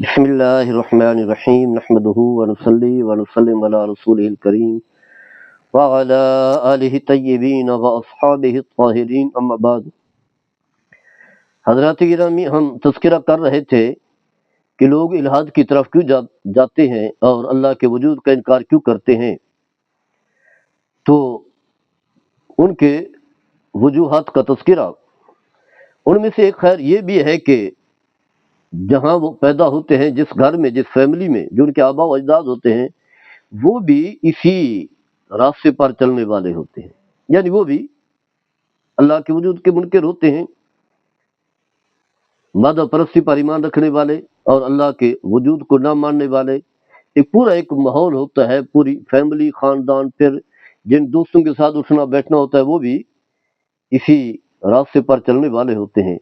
بسم اللہ الرحمن الرحیم نحمده ونصلی ونسلم علی رسولہ الکریم وعلی آلہ الطیبین واصحابہ الطاہرین اما بعد۔ حضرات گرامی، ہم تذکرہ کر رہے تھے کہ لوگ الحاد کی طرف کیوں جاتے ہیں اور اللہ کے وجود کا انکار کیوں کرتے ہیں۔ تو ان کے وجوہات کا تذکرہ، ان میں سے ایک خیر یہ بھی ہے کہ جہاں وہ پیدا ہوتے ہیں، جس گھر میں، جس فیملی میں، جو ان کے آباء و اجداد ہوتے ہیں، وہ بھی اسی راستے پر چلنے والے ہوتے ہیں، یعنی وہ بھی اللہ کے وجود کے منکر ہوتے ہیں، مادہ پرستی پر ایمان رکھنے والے اور اللہ کے وجود کو نہ ماننے والے۔ ایک ماحول ہوتا ہے، پوری فیملی، خاندان، پھر جن دوستوں کے ساتھ اٹھنا بیٹھنا ہوتا ہے، وہ بھی اسی راستے پر چلنے والے ہوتے ہیں۔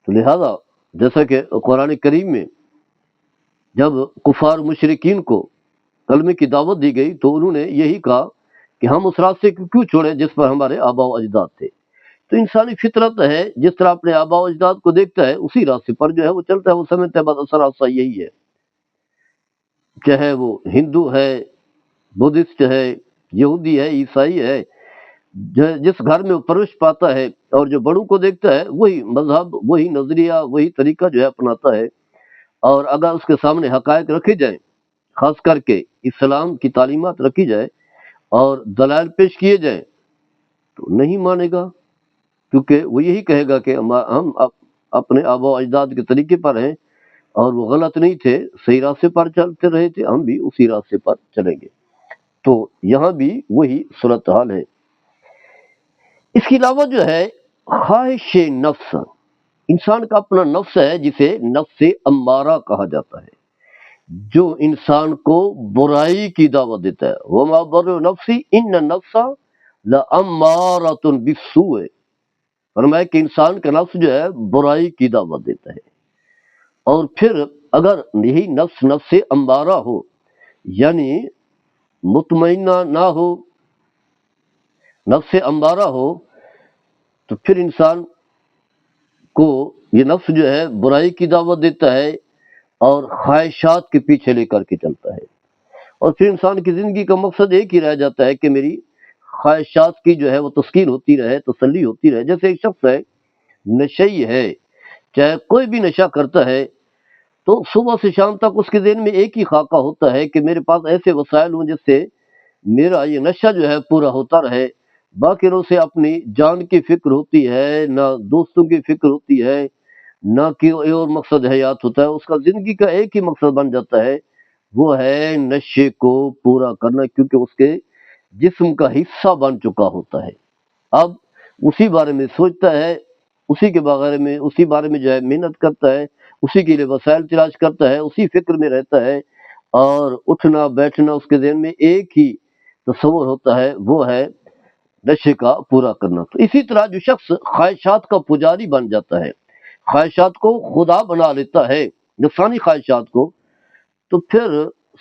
تو لہذا جیسا کہ قرآن کریم میں جب کفار مشرکین کو کلمے کی دعوت دی گئی تو انہوں نے یہی کہا کہ ہم اس راستے کو کیوں چھوڑیں جس پر ہمارے آباء و اجداد تھے۔ تو انسانی فطرت ہے، جس طرح اپنے آباء و اجداد کو دیکھتا ہے اسی راستے پر جو ہے وہ چلتا ہے، وہ سمجھتا ہے بس اصل راستہ یہی ہے، چاہے وہ ہندو ہے، بدھسٹ ہے، یہودی ہے، عیسائی ہے، جس گھر میں وہ پرورش پاتا ہے اور جو بڑوں کو دیکھتا ہے وہی مذہب، وہی نظریہ، وہی طریقہ جو ہے اپناتا ہے۔ اور اگر اس کے سامنے حقائق رکھے جائیں، خاص کر کے اسلام کی تعلیمات رکھی جائے اور دلائل پیش کیے جائیں، تو نہیں مانے گا، کیونکہ وہ یہی کہے گا کہ ہم اپنے آباء و اجداد کے طریقے پر ہیں اور وہ غلط نہیں تھے، صحیح راستے پر چلتے رہے تھے، ہم بھی اسی راستے پر چلیں گے۔ تو یہاں بھی وہی صورتحال ہے۔ اس کے علاوہ جو ہے خواہش نفس، انسان کا اپنا نفس ہے جسے نفس امارہ کہا جاتا ہے، جو انسان کو برائی کی دعوت دیتا ہے۔ وما ابرئ نفسی ان النفس لامارۃ بالسوء، فرمایا کہ انسان کا نفس جو ہے برائی کی دعوت دیتا ہے۔ اور پھر اگر یہی نفس امارہ ہو، یعنی مطمئنہ نہ ہو، نفس امارہ ہو، تو پھر انسان کو یہ نفس جو ہے برائی کی دعوت دیتا ہے اور خواہشات کے پیچھے لے کر کے چلتا ہے، اور پھر انسان کی زندگی کا مقصد ایک ہی رہ جاتا ہے کہ میری خواہشات کی جو ہے وہ تسکین ہوتی رہے، تسلی ہوتی رہے۔ جیسے ایک شخص ہے، نشئی ہے، چاہے کوئی بھی نشہ کرتا ہے تو صبح سے شام تک اس کے ذہن میں ایک ہی خاکہ ہوتا ہے کہ میرے پاس ایسے وسائل ہوں جس سے میرا یہ نشہ جو ہے پورا ہوتا رہے۔ باقی روز سے اپنی جان کی فکر ہوتی ہے، نہ دوستوں کی فکر ہوتی ہے، نہ کہ اور مقصد حیات ہوتا ہے۔ اس کا زندگی کا ایک ہی مقصد بن جاتا ہے، وہ ہے نشے کو پورا کرنا، کیونکہ اس کے جسم کا حصہ بن چکا ہوتا ہے۔ اب اسی بارے میں سوچتا ہے، اسی کے بارے میں جو ہے محنت کرتا ہے، اسی کے لیے وسائل تلاش کرتا ہے، اسی فکر میں رہتا ہے، اور اٹھنا بیٹھنا اس کے ذہن میں ایک ہی تصور ہوتا ہے، وہ ہے نشے کا پورا کرنا۔ تو اسی طرح جو شخص خواہشات کا پجاری بن جاتا ہے، خواہشات کو خدا بنا لیتا ہے، نفسانی خواہشات کو، تو پھر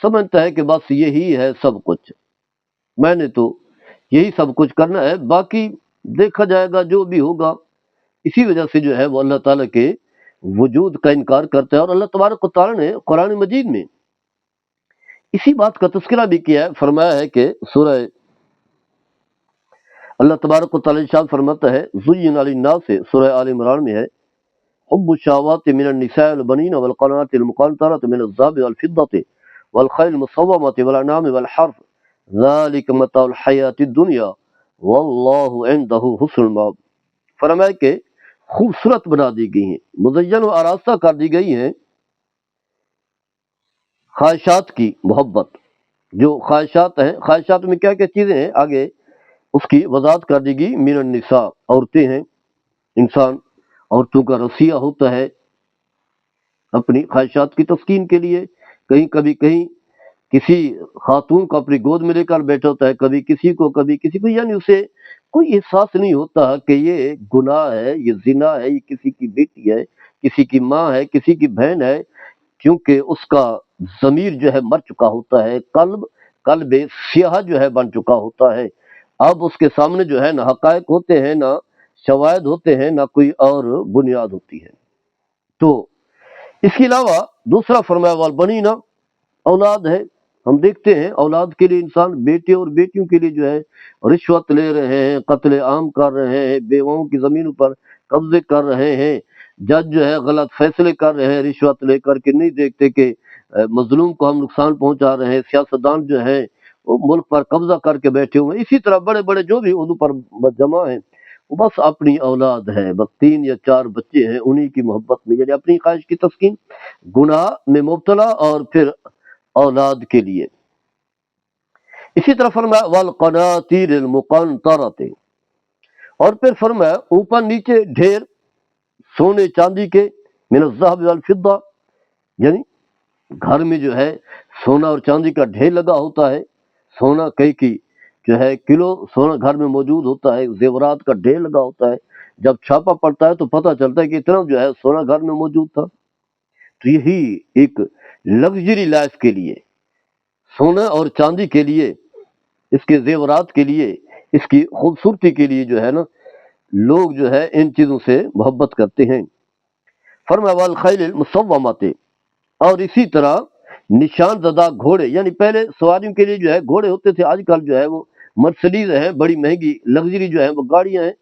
سمجھتا ہے کہ بس یہی ہے سب کچھ، میں نے تو یہی سب کچھ کرنا ہے، باقی دیکھا جائے گا جو بھی ہوگا۔ اسی وجہ سے جو ہے وہ اللہ تعالیٰ کے وجود کا انکار کرتا ہے۔ اور اللہ تبارک و تعالیٰ نے قرآن مجید میں اسی بات کا تذکرہ بھی کیا ہے، فرمایا ہے کہ سورہ، اللہ تبارک و تعالیٰ ارشاد فرماتا ہے زین للناس، سورہ آل عمران میں ہے، حب الشہوات من النساء والبنین والقناطر المقنطرة من الذهب والفضة والخیل المسومة والانعام والحرث ذلك متاع الحیاة الدنیا واللہ عندہ حسن المآب۔ فرمایا کہ خوبصورت بنا دی گئی ہیں، مزین و آراستہ کر دی گئی ہیں خواہشات کی محبت۔ جو خواہشات ہیں، خواہشات میں کیا کیا چیزیں ہیں آگے اس کی وضاحت کر دی گئی۔ من النساء، عورتیں ہیں، انسان عورتوں کا رسیہ ہوتا ہے اپنی خواہشات کی تسکین کے لیے، کہیں کسی خاتون کو اپنی گود میں لے کر بیٹھا ہوتا ہے، کبھی کسی کو، یعنی اسے کوئی احساس نہیں ہوتا کہ یہ گناہ ہے، یہ زنا ہے، یہ کسی کی بیٹی ہے، کسی کی ماں ہے، کسی کی بہن ہے، کیونکہ اس کا ضمیر جو ہے مر چکا ہوتا ہے، قلب سیاہ جو ہے بن چکا ہوتا ہے۔ اب اس کے سامنے جو ہے نہ حقائق ہوتے ہیں، نہ شواہد ہوتے ہیں، نہ کوئی اور بنیاد ہوتی ہے۔ تو اس کے علاوہ दूसरा फरमाया वाल बनीना, औलाद है। हम देखते हैं औलाद के लिए इंसान, बेटे और बेटियों के लिए जो है रिश्वत ले रहे हैं, कत्ले आम कर रहे हैं, बेवाओं की ज़मीनों पर कब्जे कर रहे हैं, जज जो है गलत फैसले कर रहे हैं रिश्वत लेकर के, नहीं देखते कि मजलूम को हम नुकसान पहुंचा रहे हैं, सियासतदान जो है वो मुल्क पर कब्जा करके बैठे हुए हैं। इसी तरह बड़े बड़े जो भी उर्दू पर जमा है वो बस अपनी औलाद है, बस 3 या 4 बच्चे हैं, उन्हीं की मोहब्बत में, यानी अपनी ख्वाहिश की तस्कीन, गुनाह में मुब्तला और फिर औलाद के लिए। इसी तरह फरमाया वल क़नातीर अल मुक़ंतरत, और फिर फरमाया ऊपर नीचे ढेर सोने चांदी के, मिन अज़्ज़हब वल फिद्दा, यानी घर में जो है सोना और चांदी का ढेर लगा होता है। सोना कई की जो है किलो सोना घर में मौजूद होता है, जेवरात का ढेर लगा होता है। जब छापा पड़ता है तो पता चलता है कि इतना जो है सोना घर में मौजूद था। तो यही एक लग्जरी लाइफ के लिए, सोना और चांदी के लिए, इसके जेवरात के लिए, इसकी खूबसूरती के लिए जो है ना, लोग जो है इन चीज़ों से मोहब्बत करते हैं। फरमाया वल खैल मुसव्वमत, और इसी तरह निशान ज़दा घोड़े, यानी पहले सवारियों के लिए जो है घोड़े होते थे, आजकल जो है वो मर्सिडीज है, बड़ी महंगी लग्जरी जो है वो गाड़ियां हैं।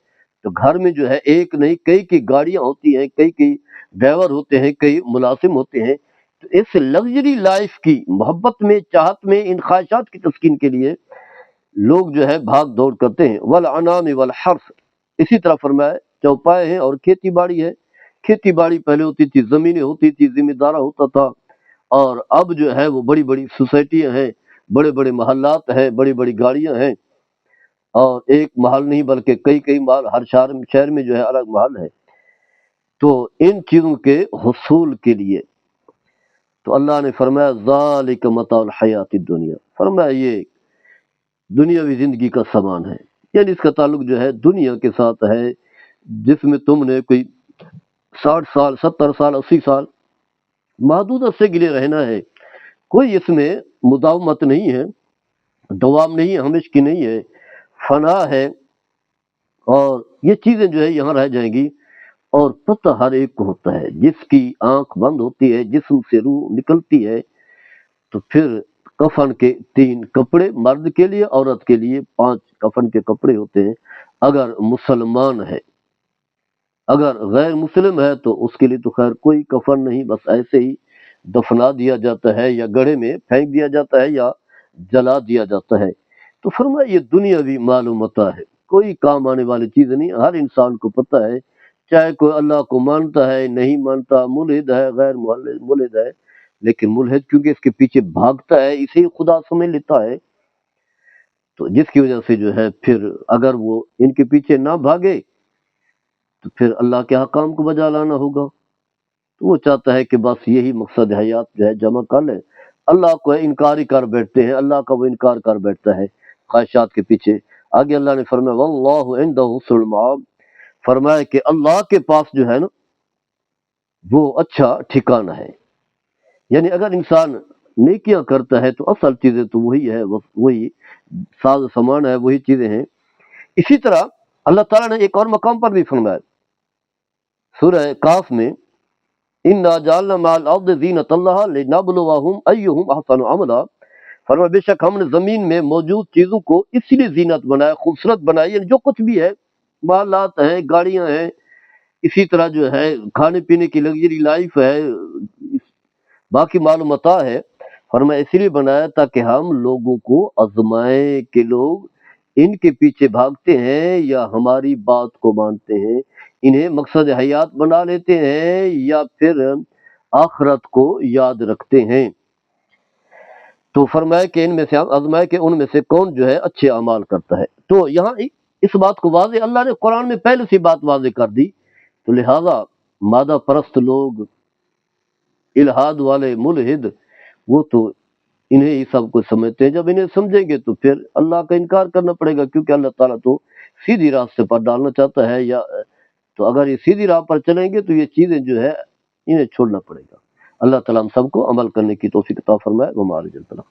तो घर में जो है एक नहीं कई की गाड़ियां होती हैं, कई कई ड्राइवर होते हैं, कई मुलाजिम होते हैं। तो इस लग्जरी लाइफ की मोहब्बत में, चाहत में, इन ख्वाहिशात की तस्कीन के लिए लोग जो है भाग दौड़ करते हैं। वल अनाम वल हर्स, इसी तरह फरमाया चौपाए हैं और खेती बाड़ी है। खेती बाड़ी पहले होती थी, जमीनें होती थी, जिम्मेदारा होता था, और अब जो है वो बड़ी बड़ी सोसाइटियां हैं, बड़े बड़े महल्लात हैं, बड़ी बड़ी गाड़ियां हैं, और एक महल नहीं बल्कि कई कई महल, हर शहर में जो है अलग महल है। तो इन चीज़ों के हुसूल के लिए तो अल्लाह ने फरमाया ज़ालिक मताउल हयाती दुनिया, फरमाया ये दुनियावी ज़िंदगी का सामान है, यानी इसका ताल्लुक जो है दुनिया के साथ है, जिसमें तुमने कोई 60 साल, 70 साल, 80 साल महदूद अरसे के लिए रहना है। कोई इसमें मुदावमत नहीं है, दवाम नहीं है, हमेश की नहीं है, फना है, और ये चीज़ें जो है यहाँ रह जाएंगी। और पता हर एक को होता है, जिसकी आंख बंद होती है, जिस्म से रूह निकलती है, तो फिर कफन के 3 कपड़े, मर्द के लिए, औरत के लिए 5 कफन के कपड़े होते हैं, अगर मुसलमान है। अगर गैर मुस्लिम है तो उसके लिए तो खैर कोई कफन नहीं, बस ऐसे ही दफना दिया जाता है, या गड्ढे में फेंक दिया जाता है, या जला दिया जाता है। तो फरमाया ये दुनियावी मालूमता है, कोई काम आने वाली चीज़ नहीं। हर इंसान को पता है, चाहे कोई अल्लाह को मानता है, नहीं मानता, मुल्हिद है, गैर मुल्हिद है, लेकिन मुल्हिद क्योंकि इसके पीछे भागता है, इसे ही खुदा समझ लेता है। तो जिसकी वजह से जो है फिर अगर वो इनके पीछे ना भागे तो फिर अल्लाह के हकाम को बजा लाना होगा। तो वो चाहता है कि बस यही मकसद हयात जो है जमा कर ले। अल्लाह को इनकार ही कर बैठते हैं, अल्लाह का वो इनकार कर बैठता है ख्वाहिशात के पीछे। आगे अल्लाह ने फरमाया वल्लाहु इंदहु हुस्नुल मआब, फरमाया कि अल्लाह के पास जो है ना वो अच्छा ठिकाना है। यानी अगर इंसान नेकियां करता है तो असल चीजें तो वही है, वही साज सामान है, वही चीजें हैं। इसी तरह अल्लाह ताला ने एक और मकाम पर भी फरमाया सूरह काफ में, इन्ना जअलना मअल अर्दि ज़ीनतल्लाह लिनब्लुवहुम अय्युहुम अहसनु अमला, फरमाया बेशक हमने जमीन में मौजूद चीजों को इसलिए जीनत बनाया, खूबसूरत बनाई, यानी जो कुछ भी है, मालात हैं, गाड़ियां हैं, इसी तरह जो है खाने पीने की लग्जरी लाइफ है, बाकी मालूमता है। फरमाया इसलिए बनाया ताकि हम लोगों को आजमाए कि लोग इनके पीछे भागते हैं या हमारी बात को मानते हैं, इन्हें मकसद हयात बना लेते हैं या फिर आखरत को याद रखते हैं। तो फरमाया कि इनमें से हम आजमाए कि उनमें से कौन जो है अच्छे अमाल करता है। तो यहाँ इस बात को वाज़े अल्लाह ने कुरान में पहले से बात वाज़े कर दी। तो लिहाजा मादा परस्त लोग, इल्हाद वाले, मुल्हिद, वो तो इन्हें ही सब कुछ समझते हैं। जब इन्हें समझेंगे तो फिर अल्लाह का इनकार करना पड़ेगा, क्योंकि अल्लाह ताला तो सीधी रास्ते पर डालना चाहता है। या तो अगर ये सीधी राह पर चलेंगे तो ये चीज़ें जो है इन्हें छोड़ना पड़ेगा। अल्लाह ताला हम सबको अमल करने की तौफीक अता फरमाए। व मा अर्जुलना।